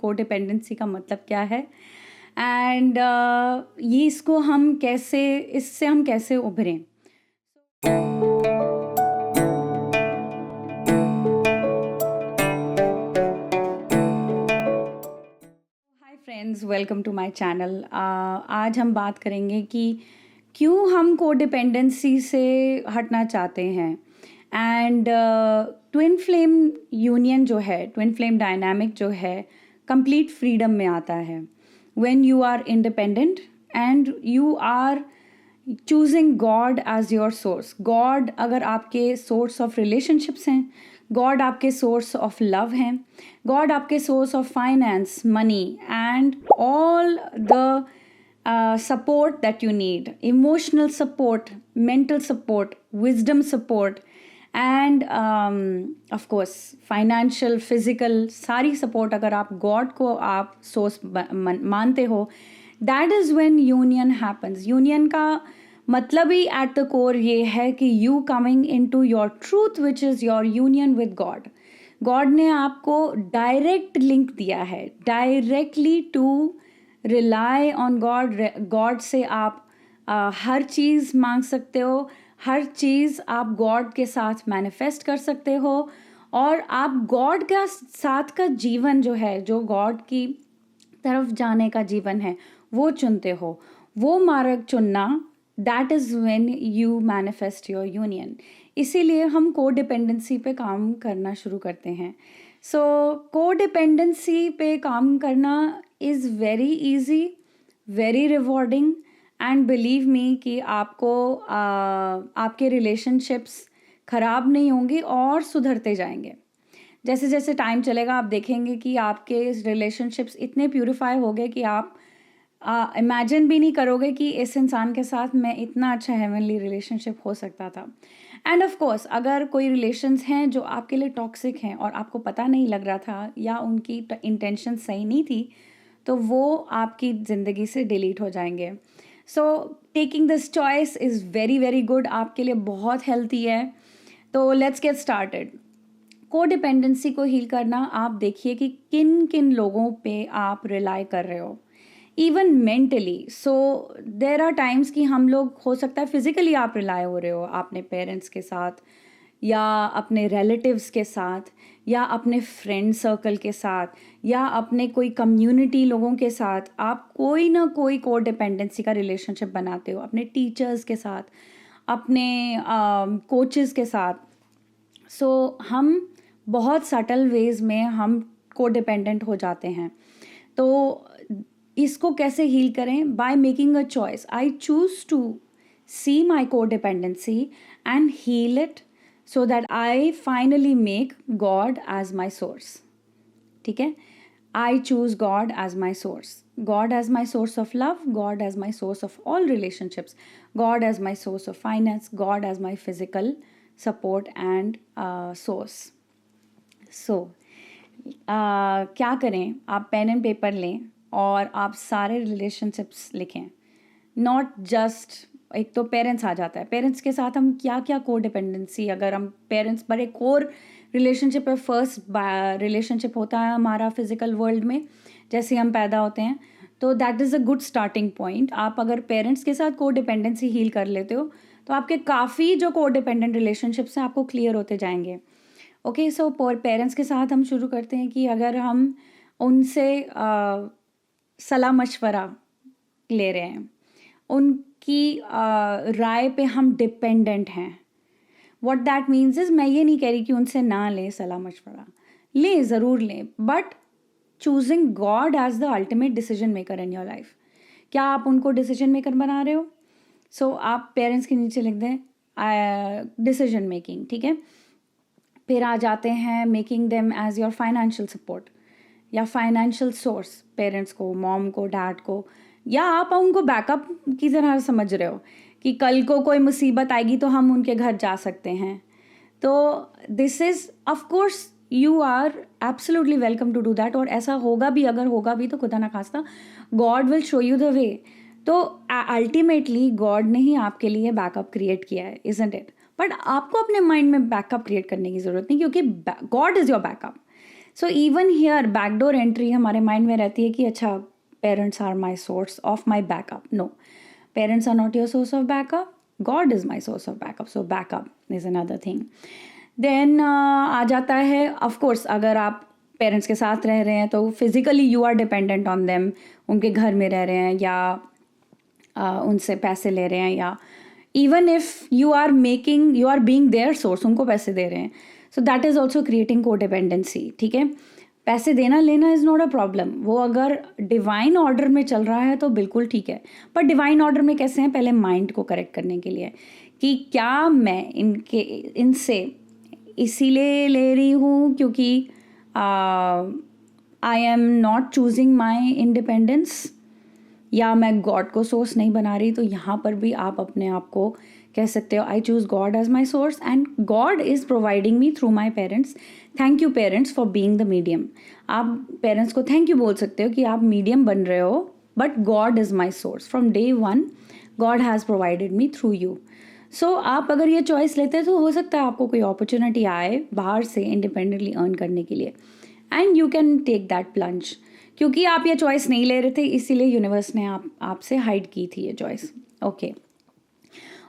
Codependency का मतलब क्या है, एंड ये इससे हम कैसे उभरें. Hi friends, welcome to my channel. आज हम बात करेंगे कि क्यों हम कोडिपेंडेंसी से हटना चाहते हैं. एंड ट्विन फ्लेम यूनियन जो है, ट्विन फ्लेम डायनामिक जो है, कंप्लीट फ्रीडम में आता है. When you are independent and you are choosing God as your source. God अगर आपके सोर्स ऑफ रिलेशनशिप्स हैं, गॉड आपके सोर्स ऑफ लव हैं, गॉड आपके source of finance, money and all the support that you need, emotional support, mental support, wisdom support, and of course financial, physical, सारी support अगर आप God को आप source मानते हो, that is when union happens. Union का मतलब ही at the core ये है कि you coming into your truth, which is your union with God. God ने आपको direct link दिया है, directly to rely on God. God से आप हर चीज़ मांग सकते हो, हर चीज़ आप गॉड के साथ मैनिफेस्ट कर सकते हो, और आप गॉड का साथ का जीवन जो है, जो गॉड की तरफ जाने का जीवन है, वो चुनते हो. वो मार्ग चुनना, that is when you manifest your union. इसीलिए हम कोडिपेंडेंसी पे काम करना शुरू करते हैं. सो कोडिपेंडेंसी पे काम करना is very easy, very rewarding, and believe me कि आपको आपके रिलेशनशिप्स ख़राब नहीं होंगे और सुधरते जाएंगे. जैसे जैसे टाइम चलेगा आप देखेंगे कि आपके रिलेशनशिप्स इतने प्यूरिफाई हो गए कि आप इमेजिन भी नहीं करोगे कि इस इंसान के साथ मैं इतना अच्छा हेवनली रिलेशनशिप हो सकता था. एंड ऑफ कोर्स अगर कोई रिलेशंस हैं जो आपके लिए टॉक्सिक हैं और आपको पता नहीं लग रहा था या उनकी इंटेंशन सही नहीं थी, तो वो आपकी ज़िंदगी से डिलीट हो जाएंगे. So taking this choice is very very good, आपके लिए बहुत हेल्थी है. तो लेट्स गेट स्टार्टेड. कोडिपेंडेंसी को हील करना, आप देखिए कि किन किन लोगों पे आप रिलाई कर रहे हो, even mentally. So there are times कि हम लोग, हो सकता है फिजिकली आप रिलाई हो रहे हो अपने पेरेंट्स के साथ, या अपने रिलेटिव्स के साथ, या अपने फ्रेंड सर्कल के साथ, या अपने कोई कम्युनिटी लोगों के साथ. आप कोई ना कोई कोडिपेंडेंसी का रिलेशनशिप बनाते हो, अपने टीचर्स के साथ, अपने कोचेस के साथ. सो हम बहुत सटल वेज में हम कोडिपेंडेंट हो जाते हैं. तो इसको कैसे हील करें? By making a choice. I choose to see my codependency and heal it so that I finally make God as my source. ठीक है, I choose God as my source. God as my source of love, God as my source of all relationships, God as my source of finance, God as my physical support and source. So क्या करें? आप pen and paper लें और आप सारे relationships लिखें. Not just, एक तो पेरेंट्स आ जाता है, पेरेंट्स के साथ हम क्या क्या कोडिपेंडेंसी, अगर हम पेरेंट्स पर एक और रिलेशनशिप है, फर्स्ट रिलेशनशिप होता है हमारा फिजिकल वर्ल्ड में जैसे हम पैदा होते हैं, तो that is a good starting point. आप अगर पेरेंट्स के साथ कोडिपेंडेंसी हील कर लेते हो तो आपके काफ़ी जो कोडिपेंडेंट रिलेशनशिप्स हैं आपको क्लियर होते जाएंगे. ओके, सो पेरेंट्स के साथ हम शुरू करते हैं कि अगर हम उनसे सलाह मशवरा ले रहे हैं, उनकी राय पे हम डिपेंडेंट हैं. व्हाट दैट मीन्स इज़, मैं ये नहीं कह रही कि उनसे ना लें सलाह मशवरा, लें, ज़रूर लें, but choosing God as the ultimate decision maker in your life. क्या आप उनको डिसीजन मेकर बना रहे हो? सो आप पेरेंट्स के नीचे लिख दें डिसीजन मेकिंग. ठीक है, फिर आ जाते हैं making them as your financial support या फाइनेंशियल सोर्स. पेरेंट्स को, मॉम को, डैड को, या आप उनको बैकअप की तरह समझ रहे हो कि कल को कोई मुसीबत आएगी तो हम उनके घर जा सकते हैं. तो this is, of course you are absolutely welcome to do that. और ऐसा होगा भी, अगर होगा भी तो खुदा ना खास्ता God will show you the way. तो अल्टीमेटली गॉड ने ही आपके लिए बैकअप क्रिएट किया है, इजंट इट? बट आपको अपने माइंड में बैकअप क्रिएट करने की ज़रूरत नहीं, क्योंकि God is your backup. So even here backdoor entry हमारे माइंड में रहती है कि अच्छा, parents are my source of my backup. No, parents are not your source of backup. God is my source of backup. So backup is another thing. Then आ जाता है, of course अगर आप पेरेंट्स के साथ रह रहे हैं तो physically you are dependent on them. उनके घर में रह रहे हैं या उनसे पैसे ले रहे हैं, या even if you are being their source, उनको पैसे दे रहे हैं. So that is also creating codependency. ठीक है, पैसे देना लेना इज़ नॉट अ प्रॉब्लम. वो अगर डिवाइन ऑर्डर में चल रहा है तो बिल्कुल ठीक है. पर डिवाइन ऑर्डर में कैसे हैं, पहले माइंड को करेक्ट करने के लिए कि क्या मैं इनसे इसीलिए ले रही हूँ क्योंकि I am not choosing my independence, या मैं गॉड को सोर्स नहीं बना रही. तो यहाँ पर भी आप अपने आप को कह सकते हो, I choose God as my source and God is providing me through my parents. Thank you parents for being the medium. आप पेरेंट्स को थैंक यू बोल सकते हो कि आप मीडियम बन रहे हो, but God is my source. From day one God has provided me through you. So आप अगर ये चॉइस लेते हैं तो हो सकता है आपको कोई अपॉर्चुनिटी आए बाहर से इंडिपेंडेंटली अर्न करने के लिए, and you can take that plunge. क्योंकि आप ये चॉइस नहीं ले रहे थे, इसीलिए यूनिवर्स ने आपसे हाइड की थी ये चॉइस. ओके.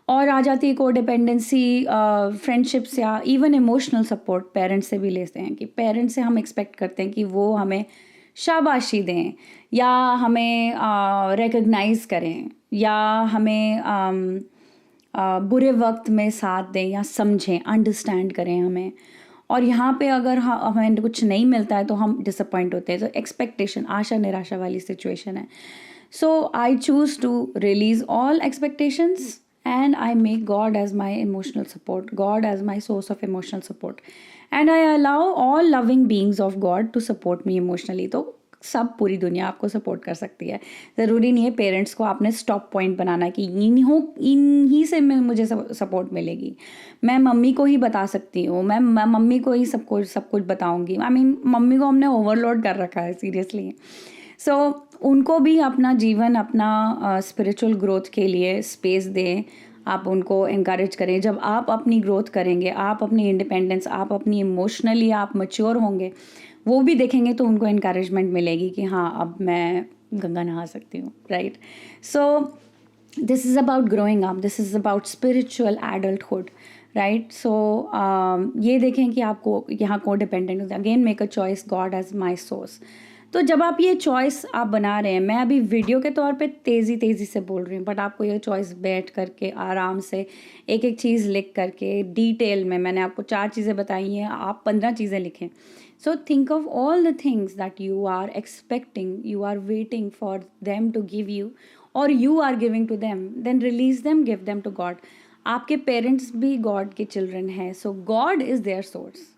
और आ जाती है कोडिपेंडेंसी फ्रेंडशिप्स या इवन इमोशनल सपोर्ट. पेरेंट्स से भी लेते हैं कि पेरेंट्स से हम एक्सपेक्ट करते हैं कि वो हमें शाबाशी दें, या हमें रिकग्नाइज़ करें, या हमें बुरे वक्त में साथ दें, या समझें, अंडरस्टैंड करें हमें. और यहाँ पे अगर हमें कुछ नहीं मिलता है तो हम डिसअपॉइंट होते हैं. तो एक्सपेक्टेशन, आशा निराशा वाली सिचुएशन है. So I choose to release all expectations and I make God as my emotional support, God as my source of emotional support, and I allow all loving beings of God to support me emotionally. तो सब पूरी दुनिया आपको support कर सकती है. ज़रूरी नहीं है पेरेंट्स को आपने स्टॉप पॉइंट बनाना कि इन्हीं से मुझे सपोर्ट मिलेगी. मैं मम्मी को ही बता सकती हूँ, मैं मम्मी को ही सब कुछ बताऊँगी. आई मीन मम्मी को हमने ओवरलोड कर रखा है सीरियसली. सो उनको भी अपना जीवन, अपना स्पिरिचुअल ग्रोथ के लिए स्पेस दें. आप उनको इनकरेज करें. जब आप अपनी ग्रोथ करेंगे, आप अपनी इंडिपेंडेंस, आप अपनी इमोशनली आप मैच्योर होंगे, वो भी देखेंगे तो उनको इनकरेजमेंट मिलेगी कि हाँ, अब मैं गंगा नहा सकती हूँ. Right. So this is about growing up, this is about spiritual adulthood. Right. So ये देखें कि आपको यहाँ को डिपेंडेंट होता है. Again make a choice, God as my source. तो जब आप ये चॉइस आप बना रहे हैं, मैं अभी वीडियो के तौर पे तेज़ी से बोल रही हूँ, बट आपको ये चॉइस बैठ करके आराम से एक एक चीज़ लिख करके डिटेल में, मैंने आपको 4 चीज़ें बताई हैं, आप 15 चीज़ें लिखें. So think of all the things that you are expecting, you are waiting for them to give you, और you are giving to them. Then release them, give them to God. आपके पेरेंट्स भी God के children हैं. So God is their source.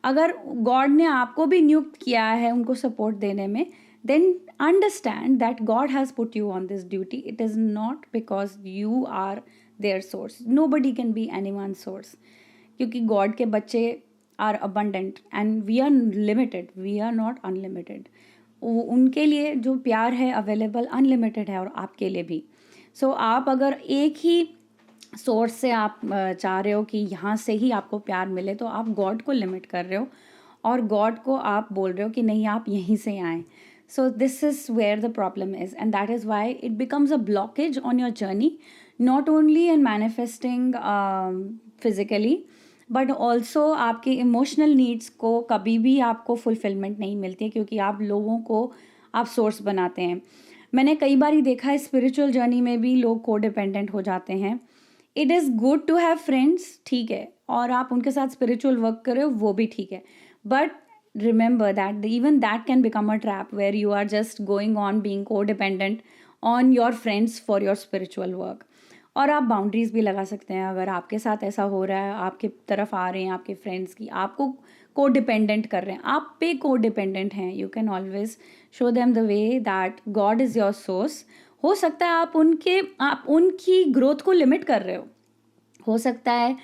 अगर God ने आपको भी नियुक्त किया है उनको सपोर्ट देने में, then understand that God has put you on this duty. It is not because you are their source. Nobody can be anyone source, क्योंकि गॉड के बच्चे are abundant and we are limited, we are not unlimited. उनके लिए जो प्यार है available unlimited है, और आपके लिए भी. सो आप अगर एक ही सोर्स से आप चाह रहे हो कि यहाँ से ही आपको प्यार मिले, तो आप गॉड को लिमिट कर रहे हो, और गॉड को आप बोल रहे हो कि नहीं, आप यहीं से आएँ. So this is where the problem is, and that is why it becomes a blockage on your journey, not only in manifesting physically, but also आपके इमोशनल नीड्स को कभी भी आपको फुलफिलमेंट नहीं मिलती है, क्योंकि आप लोगों को आप सोर्स बनाते हैं. मैंने कई बार ही देखा है स्पिरिचुअल जर्नी में भी लोग को डिपेंडेंट हो जाते हैं. It is good to have friends, ठीक है, और आप उनके साथ स्पिरिचुअल वर्क कर रहे हो, वो भी ठीक है, but remember that even that can become a trap where you are just going on being codependent on your friends for your spiritual work. और आप बाउंड्रीज भी लगा सकते हैं. अगर आपके साथ ऐसा हो रहा है, आपके तरफ आ रहे हैं आपके फ्रेंड्स की, आपको को डिपेंडेंट कर रहे हैं, आप पे को डिपेंडेंट हैं, you can always show them the way that God is your source. हो सकता है आप उनकी ग्रोथ को लिमिट कर रहे हो सकता है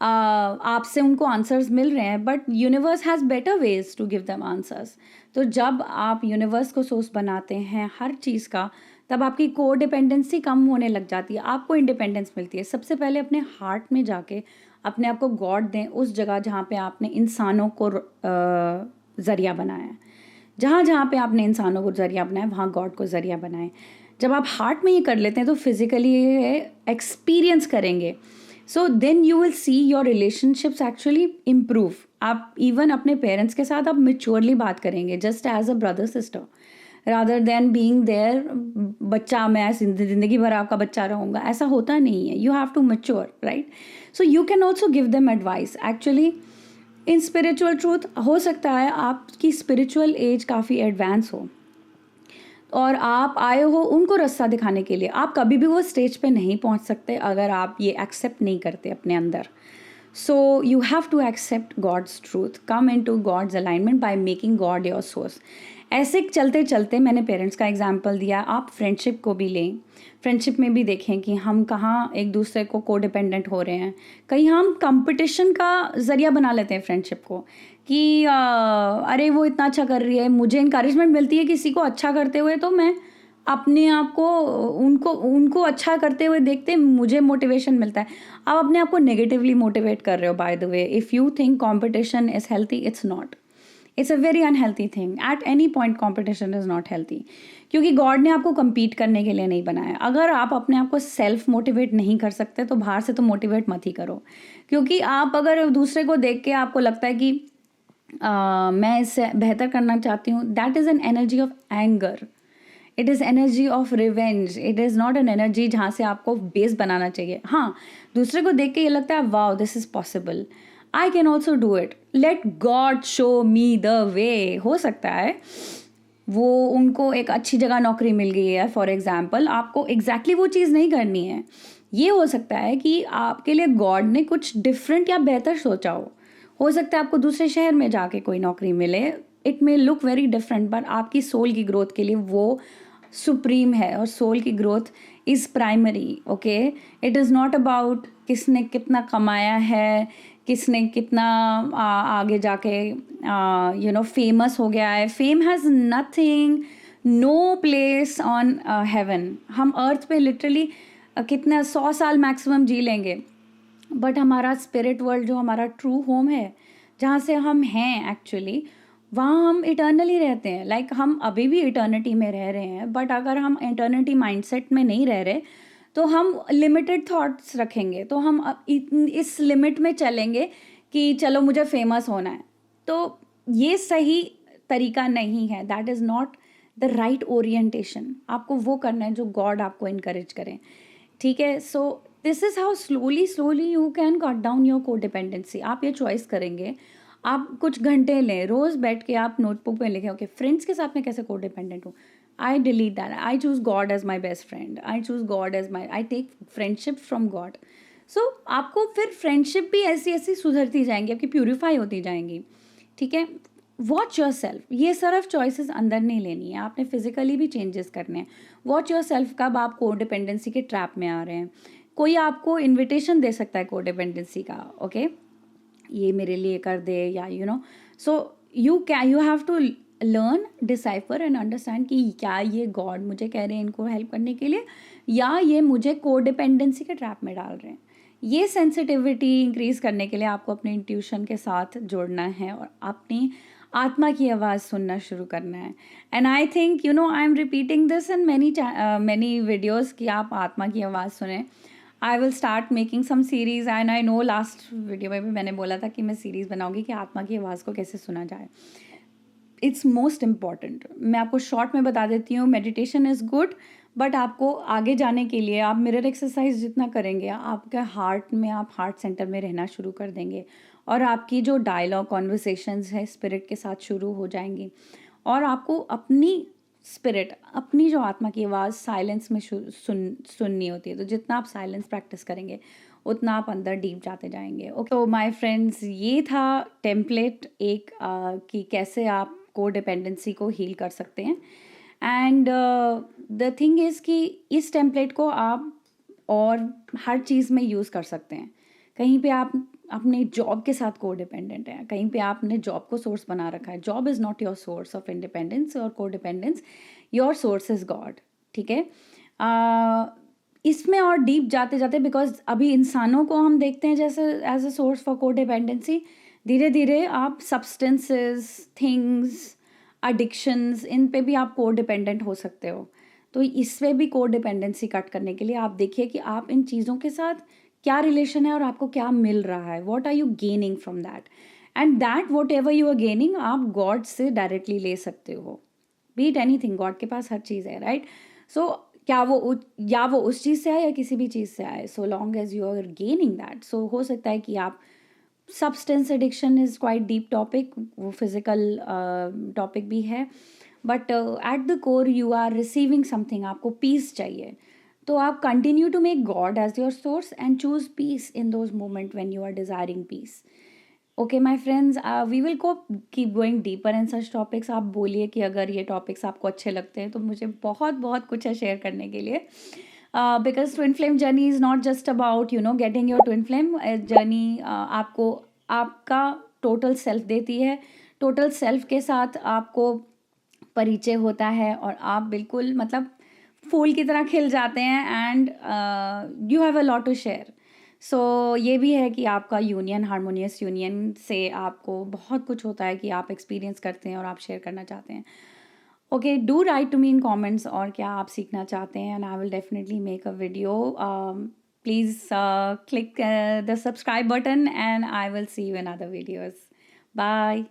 आपसे उनको आंसर्स मिल रहे हैं, but universe has better ways to give them answers. तो जब आप यूनिवर्स को सोर्स बनाते हैं हर चीज़ का, तब आपकी को डिपेंडेंसी कम होने लग जाती है, आपको इंडिपेंडेंस मिलती है. सबसे पहले अपने हार्ट में जाके अपने आप को गॉड दें, उस जगह जहाँ पे आपने इंसानों को ज़रिया बनाया है। जहाँ जहाँ पे आपने इंसानों को ज़रिया बनाया वहाँ गॉड को ज़रिया बनाए। जब आप हार्ट में ये कर लेते हैं तो फिजिकली ये एक्सपीरियंस करेंगे। So then you will see your relationships actually improve. आप इवन अपने पेरेंट्स के साथ आप मेच्योरली बात करेंगे, just as a brother sister, rather than being their बच्चा मैं ज़िंदगी भर आपका बच्चा रहूँगा, ऐसा होता नहीं है। You have to mature, right? So you can also give them advice. Actually in spiritual truth हो सकता है आपकी स्पिरिचुअल एज काफ़ी एडवांस हो और आप आए हो उनको रास्ता दिखाने के लिए। आप कभी भी वो स्टेज पे नहीं पहुंच सकते अगर आप ये एक्सेप्ट नहीं करते अपने अंदर। So you have to accept God's truth, come into God's alignment by making God your source. ऐसे चलते चलते मैंने पेरेंट्स का एग्जाम्पल दिया, आप फ्रेंडशिप को भी लें। फ्रेंडशिप में भी देखें कि हम कहाँ एक दूसरे को को डिपेंडेंट हो रहे हैं। कहीं हम कंपटीशन का ज़रिया बना लेते हैं फ्रेंडशिप को कि अरे वो इतना अच्छा कर रही है, मुझे इंकरेजमेंट मिलती है किसी को अच्छा करते हुए, तो मैं अपने आप को उनको उनको अच्छा करते हुए देखते मुझे मोटिवेशन मिलता है। आप अपने आप को नेगेटिवली मोटिवेट कर रहे हो। By the way, if you think competition is healthy, it's not. It's a very unhealthy thing. At any point competition is not healthy, क्योंकि गॉड ने आपको compete करने के लिए नहीं बनाया। अगर आप अपने आप को सेल्फ मोटिवेट नहीं कर सकते तो बाहर से तो मोटिवेट मत ही करो, क्योंकि आप अगर दूसरे को देख के आपको लगता है कि मैं इससे बेहतर करना चाहती हूँ, that is an energy of anger, it is energy of revenge, it is not an energy जहाँ से आपको बेस बनाना चाहिए। हाँ, दूसरे को देख के ये लगता है wow this is possible, I can also do it, let God show me the way. हो सकता है वो उनको एक अच्छी जगह नौकरी मिल गई है फॉर एग्जाम्पल, आपको एग्जैक्टली वो चीज़ नहीं करनी है। ये हो सकता है कि आपके लिए गॉड ने कुछ डिफरेंट या बेहतर सोचा हो सकता है आपको दूसरे शहर में जाके कोई नौकरी मिले। It may look very different, but आपकी सोल की ग्रोथ के लिए वो सुप्रीम है, और सोल की growth is primary. Okay, it is not about किसने कितना कमाया है, किसने कितना आगे जाके फेमस हो गया है। Fame has nothing, no place on heaven. हम अर्थ पे लिटरली कितना 100 साल मैक्सिमम जी लेंगे, बट हमारा स्पिरिट वर्ल्ड जो हमारा ट्रू होम है, जहाँ से हम हैं एक्चुअली, वहाँ हम इटर्नली रहते हैं। लाइक हम अभी भी इटर्निटी में रह रहे हैं, बट अगर हम इटर्निटी माइंडसेट में नहीं रह रहे तो हम लिमिटेड थॉट्स रखेंगे, तो हम इस लिमिट में चलेंगे कि चलो मुझे फेमस होना है। तो ये सही तरीका नहीं है, that is not the right orientation. आपको वो करना है जो गॉड आपको इनकरेज करें, ठीक है? सो this is how slowly you can cut down your codependency. आप ये चॉइस करेंगे, आप कुछ घंटे लें, रोज़ बैठ के आप नोटबुक में लिखें, ओके फ्रेंड्स के साथ मैं कैसे कोडिपेंडेंट हूँ, I delete that, I choose God as my best friend, I choose God as my, I take friendship from God. So आपको फिर फ्रेंडशिप भी ऐसी ऐसी सुधरती जाएंगी, आपकी प्यूरीफाई होती जाएंगी, ठीक है? Watch your self. ये सिर्फ चॉइसेस अंदर नहीं लेनी है, आपने फिजिकली भी चेंजेस करने हैं। वॉच योर सेल्फ, कब आप कोडिपेंडेंसी के ट्रैप में आ रहे हैं। कोई आपको इन्विटेशन दे सकता है कोडिपेंडेंसी का, ओके ये मेरे लिए कर दे, या so you have to learn, decipher and understand कि क्या ये गॉड मुझे कह रहे हैं इनको हेल्प करने के लिए, या ये मुझे कोडिपेंडेंसी के ट्रैप में डाल रहे हैं। ये सेंसिटिविटी इंक्रीज करने के लिए आपको अपने इंट्यूशन के साथ जोड़ना है और अपनी आत्मा की आवाज़ सुनना शुरू करना है। And I think I am repeating this in many videos कि आप आत्मा की आवाज़ सुने। I will start making some series, and I know last video में भी मैंने बोला था कि मैं सीरीज़ बनाऊंगी कि आत्मा की आवाज़ को कैसे सुना जाए। It's most important. मैं आपको शॉर्ट में बता देती हूँ, मेडिटेशन इज़ गुड, बट आपको आगे जाने के लिए आप मिरर एक्सरसाइज जितना करेंगे, आपके हार्ट में, आप हार्ट सेंटर में रहना शुरू कर देंगे, और आपकी जो डायलॉग कॉन्वर्सेशंस है स्पिरिट के साथ शुरू हो जाएंगी, और आपको अपनी स्पिरिट, अपनी जो आत्मा की आवाज़ साइलेंस में सुननी होती है। तो जितना आप साइलेंस प्रैक्टिस करेंगे उतना आप अंदर डीप जाते जाएंगे। ओके, तो माय फ्रेंड्स, ये था टेम्पलेट एक कि कैसे आप कोडिपेंडेंसी को हील कर सकते हैं। एंड द थिंग इज़ कि इस टेम्पलेट को आप और हर चीज़ में यूज़ कर सकते हैं। कहीं पे आप अपने जॉब के साथ कोडिपेंडेंट हैं, कहीं पे आपने जॉब को सोर्स बना रखा है। Job is not your source of independence और कोडिपेंडेंस, योर सोर्स इज़ गॉड, ठीक है? इसमें और डीप जाते जाते, बिकॉज अभी इंसानों को हम देखते हैं जैसे as a source for codependency, धीरे धीरे आप सब्सटेंसेस, थिंग्स, एडिक्शंस, इन पे भी आप को डिपेंडेंट हो सकते हो। तो इससे भी को डिपेंडेंसी कट करने के लिए आप देखिए कि आप इन चीज़ों के साथ क्या रिलेशन है और आपको क्या मिल रहा है, what are you gaining from that, and that whatever you are gaining आप गॉड से डायरेक्टली ले सकते हो। बीट एनीथिंग, गॉड के पास हर चीज़ है, राइट? सो क्या या वो उस चीज़ से आए या किसी भी चीज़ से आए, so long as you are gaining that, so हो सकता है कि आप substance addiction is quite deep topic, वो फिजिकल टॉपिक भी है, but at the core you are receiving something, आपको पीस चाहिए, तो आप continue to make God as your source and choose peace in those moment when you are desiring peace. Okay my friends, we will को keep going deeper in such topics. आप बोलिए कि अगर ये टॉपिक्स आपको अच्छे लगते हैं, तो मुझे बहुत बहुत कुछ है शेयर करने के लिए, because twin flame journey is not just about getting your twin flame journey. आपको आपका टोटल सेल्फ देती है, टोटल सेल्फ के साथ आपको परिचय होता है और आप बिल्कुल मतलब फूल की तरह खिल जाते हैं, and you have a lot to share. So ये भी है कि आपका यूनियन, हारमोनियस यूनियन से आपको बहुत कुछ होता है कि आप एक्सपीरियंस करते हैं और आप शेयर करना चाहते हैं। Okay, do write to me in comments और क्या आप सीखना चाहते हैं, and I will definitely make a video. Please click the subscribe button and I will see you in other videos. Bye.